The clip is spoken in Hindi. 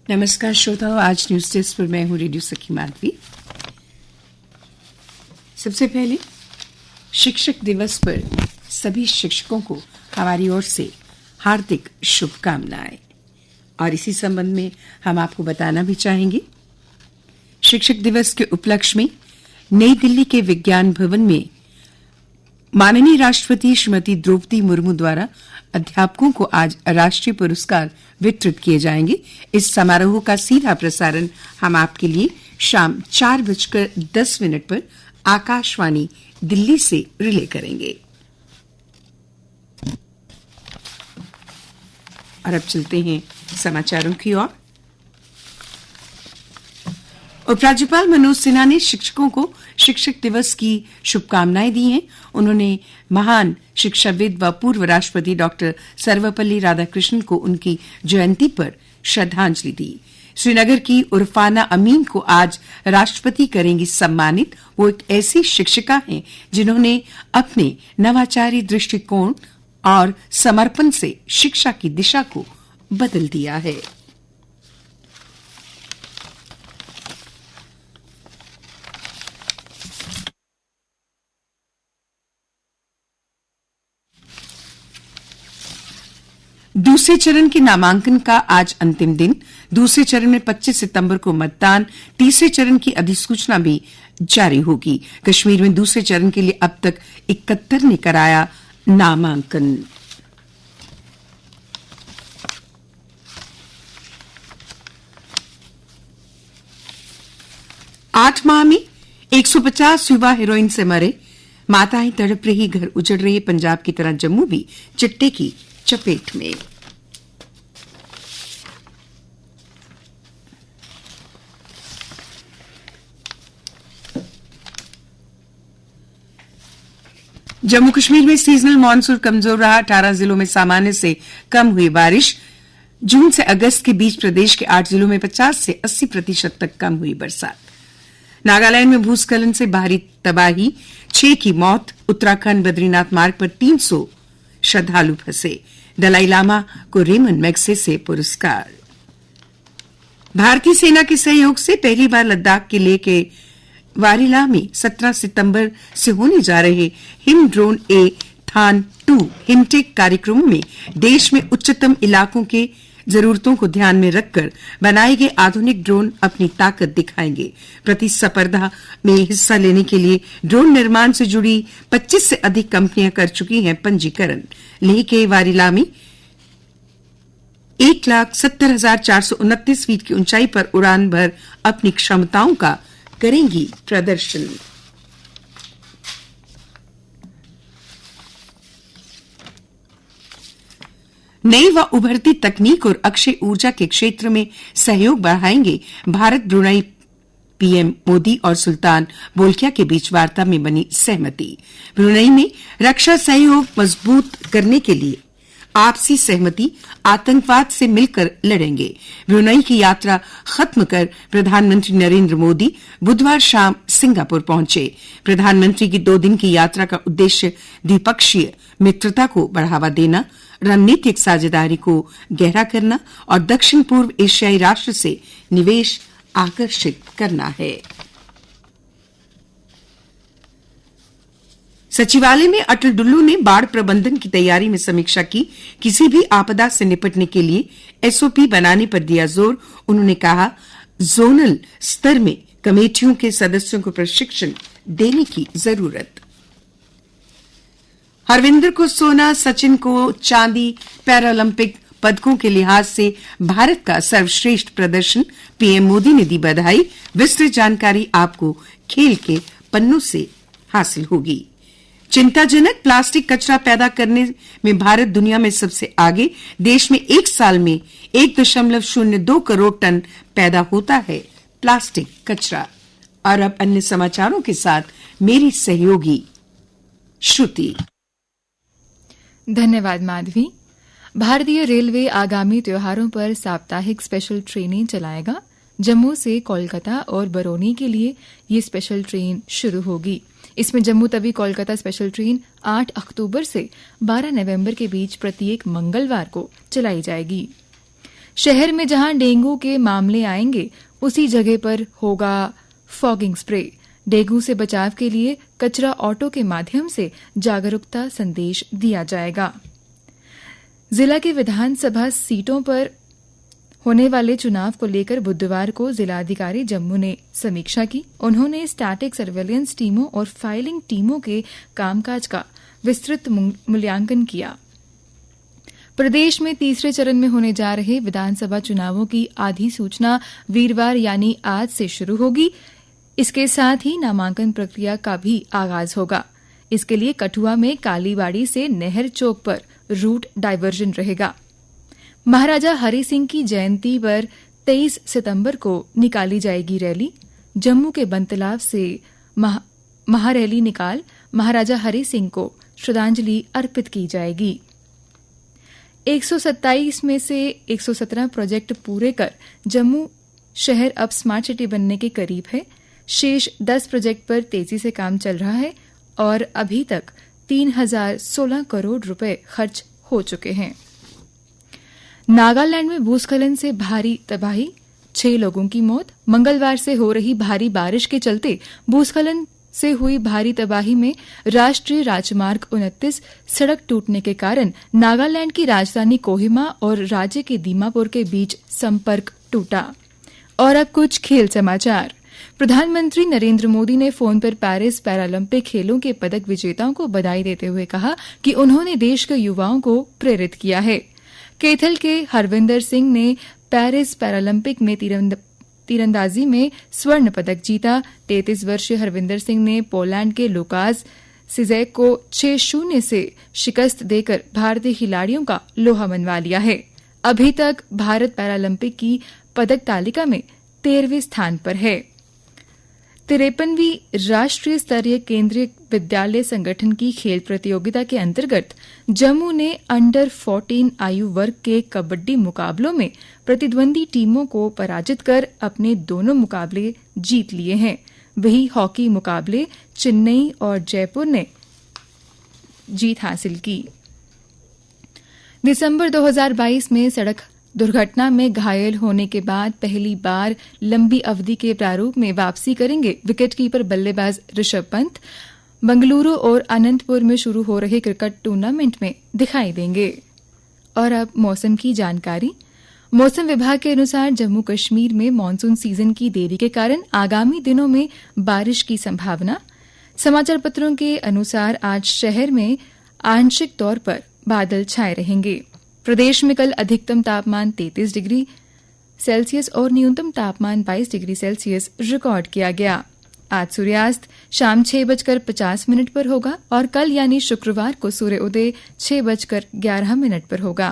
नमस्कार श्रोताओं, आज न्यूज डेस्क पर मैं हूं रेडियो सखी माधवी। सबसे पहले शिक्षक दिवस पर सभी शिक्षकों को हमारी ओर से हार्दिक शुभकामनाएं। और इसी संबंध में हम आपको बताना भी चाहेंगे, शिक्षक दिवस के उपलक्ष्य में नई दिल्ली के विज्ञान भवन में माननीय राष्ट्रपति श्रीमती द्रौपदी मुर्मू द्वारा अध्यापकों को आज राष्ट्रीय पुरस्कार वितरित किए जाएंगे। इस समारोह का सीधा प्रसारण हम आपके लिए शाम 4:10 पर आकाशवाणी दिल्ली से रिले करेंगे। और अब चलते हैं समाचारों की ओर। उपराज्यपाल मनोज सिन्हा ने शिक्षकों को शिक्षक दिवस की शुभकामनाएं दी हैं। उन्होंने महान शिक्षाविद व पूर्व राष्ट्रपति डॉक्टर सर्वपल्ली राधाकृष्णन को उनकी जयंती पर श्रद्धांजलि दी। श्रीनगर की उर्फाना अमीन को आज राष्ट्रपति करेंगी सम्मानित। वो एक ऐसी शिक्षिका हैं जिन्होंने अपने नवाचारी दृष्टिकोण और समर्पण से शिक्षा की दिशा को बदल दिया है। दूसरे चरण के नामांकन का आज अंतिम दिन। दूसरे चरण में 25 सितंबर को मतदान, तीसरे चरण की अधिसूचना भी जारी होगी। कश्मीर में दूसरे चरण के लिए अब तक 71 ने कराया नामांकन। आठ माह में 150 युवा हेरोइन से मरे, माताएं तड़प रही, घर उजड़ रहे। पंजाब की तरह जम्मू भी चिट्टे की चपेट में। जम्मू कश्मीर में सीजनल मानसून कमजोर रहा। 18 जिलों में सामान्य से कम हुई बारिश। जून से अगस्त के बीच प्रदेश के 8 जिलों में 50 से 80% तक कम हुई बरसात। नागालैंड में भूस्खलन से भारी तबाही, 6 की मौत। उत्तराखंड बद्रीनाथ मार्ग पर 300 श्रद्धालु फंसे। दलाई लामा को रेमन मैग्सेसे पुरस्कार। भारतीय सेना के सहयोग से पहली बार लद्दाख के लेह के वारीला में 17 सितंबर से होने जा रहे हिम ड्रोन ए थान 2 हिमटेक कार्यक्रमों में देश में उच्चतम इलाकों के जरूरतों को ध्यान में रखकर बनाए गए आधुनिक ड्रोन अपनी ताकत दिखाएंगे। प्रतिस्पर्धा में हिस्सा लेने के लिए ड्रोन निर्माण से जुड़ी 25 से अधिक कंपनियां कर चुकी हैं पंजीकरण। लेह के वारीला में 1,70,429 फीट की ऊंचाई पर उड़ान भर अपनी क्षमताओं का करेंगी प्रदर्शन। नई व उभरती तकनीक और अक्षय ऊर्जा के क्षेत्र में सहयोग बढ़ाएंगे। भारत ब्रुनेई पीएम मोदी और सुल्तान बोल्किया के बीच वार्ता में बनी सहमति। ब्रुनेई में रक्षा सहयोग मजबूत करने के लिए आपसी सहमति, आतंकवाद से मिलकर लड़ेंगे। ब्रुनेई की यात्रा खत्म कर प्रधानमंत्री नरेंद्र मोदी बुधवार शाम सिंगापुर पहुंचे। प्रधानमंत्री की 2 दिन की यात्रा का उद्देश्य द्विपक्षीय मित्रता को बढ़ावा देना, रणनीतिक साझेदारी को गहरा करना और दक्षिण पूर्व एशियाई राष्ट्र से निवेश आकर्षित करना है। सचिवालय में अटल डुल्लू ने बाढ़ प्रबंधन की तैयारी में समीक्षा की। किसी भी आपदा से निपटने के लिए एसओपी बनाने पर दिया जोर। उन्होंने कहा, जोनल स्तर में कमेटियों के सदस्यों को प्रशिक्षण देने की जरूरत। हरविंदर को सोना, सचिन को चांदी। पैरालंपिक पदकों के लिहाज से भारत का सर्वश्रेष्ठ प्रदर्शन। पीएम मोदी ने दी बधाई। विस्तृत जानकारी आपको खेल के पन्नों से हासिल होगी। चिंताजनक प्लास्टिक कचरा पैदा करने में भारत दुनिया में सबसे आगे। देश में एक साल में 1.02 करोड़ टन पैदा होता है प्लास्टिक कचरा। और अब अन्य समाचारों के साथ मेरी सहयोगी श्रुति। धन्यवाद माधवी। भारतीय रेलवे आगामी त्योहारों पर साप्ताहिक स्पेशल ट्रेनें चलाएगा। जम्मू से कोलकाता और बरौनी के लिए ये स्पेशल ट्रेन शुरू होगी। इसमें जम्मू तवी कोलकाता स्पेशल ट्रेन 8 अक्टूबर से 12 नवंबर के बीच प्रत्येक मंगलवार को चलाई जाएगी। शहर में जहां डेंगू के मामले आएंगे उसी जगह पर होगा फॉगिंग स्प्रे। डेंगू से बचाव के लिए कचरा ऑटो के माध्यम से जागरूकता संदेश दिया जाएगा। जिला की विधानसभा सीटों पर होने वाले चुनाव को लेकर बुधवार को जिलाधिकारी जम्मू ने समीक्षा की। उन्होंने स्टैटिक सर्वेलेंस टीमों और फाइलिंग टीमों के कामकाज का विस्तृत मूल्यांकन किया। प्रदेश में तीसरे चरण में होने जा रहे विधानसभा चुनावों की आधी सूचना वीरवार यानी आज से शुरू होगी। इसके साथ ही नामांकन प्रक्रिया का भी आगाज होगा। इसके लिए कठुआ में कालीबाड़ी से नेहर चौक पर रूट डायवर्जन रहेगा। महाराजा हरि सिंह की जयंती पर 23 सितंबर को निकाली जाएगी रैली। जम्मू के बंतलाव से महारैली निकाल महाराजा हरि सिंह को श्रद्धांजलि अर्पित की जाएगी। 127 में से 117 प्रोजेक्ट पूरे कर जम्मू शहर अब स्मार्ट सिटी बनने के करीब है। शेष 10 प्रोजेक्ट पर तेजी से काम चल रहा है और अभी तक 3016 करोड़ रुपए खर्च हो चुके हैं। नागालैंड में भूस्खलन से भारी तबाही, 6 लोगों की मौत। मंगलवार से हो रही भारी बारिश के चलते भूस्खलन से हुई भारी तबाही में राष्ट्रीय राजमार्ग 29 सड़क टूटने के कारण नागालैंड की राजधानी कोहिमा और राज्य के दीमापुर के बीच संपर्क टूटा। और अब कुछ खेल समाचार। प्रधानमंत्री नरेंद्र मोदी ने फोन पर पेरिस पैरालंपिक खेलों के पदक विजेताओं को बधाई देते हुए कहा कि उन्होंने देश के युवाओं को प्रेरित किया है। कैथल के हरविंदर सिंह ने पेरिस पैरालंपिक में तीरंदाजी में स्वर्ण पदक जीता। 33 वर्षीय हरविंदर सिंह ने पोलैंड के लुकास सिजेक को 6-0 से शिकस्त देकर भारतीय खिलाड़ियों का लोहा मनवा लिया है। अभी तक भारत पैरालंपिक की पदक तालिका में 13वें स्थान पर है। 53वीं राष्ट्रीय स्तरीय केंद्रीय विद्यालय संगठन की खेल प्रतियोगिता के अंतर्गत जम्मू ने अंडर 14 आयु वर्ग के कबड्डी मुकाबलों में प्रतिद्वंदी टीमों को पराजित कर अपने दोनों मुकाबले जीत लिए हैं। वहीं हॉकी मुकाबले चेन्नई और जयपुर ने जीत हासिल की। दिसंबर 2022 में सड़क दुर्घटना में घायल होने के बाद पहली बार लंबी अवधि के प्रारूप में वापसी करेंगे विकेटकीपर बल्लेबाज ऋषभ पंत। बंगलुरु और अनंतपुर में शुरू हो रहे क्रिकेट टूर्नामेंट में दिखाई देंगे। और अब मौसम की जानकारी। मौसम विभाग के अनुसार जम्मू कश्मीर में मानसून सीजन की देरी के कारण आगामी दिनों में बारिश की संभावना। समाचार पत्रों के अनुसार आज शहर में आंशिक तौर पर बादल छाए रहेंगे। प्रदेश में कल अधिकतम तापमान 33 डिग्री सेल्सियस और न्यूनतम तापमान 22 डिग्री सेल्सियस रिकॉर्ड किया गया। आज सूर्यास्त शाम 6:50 पर होगा और कल यानी शुक्रवार को सूर्योदय 6:11 पर होगा।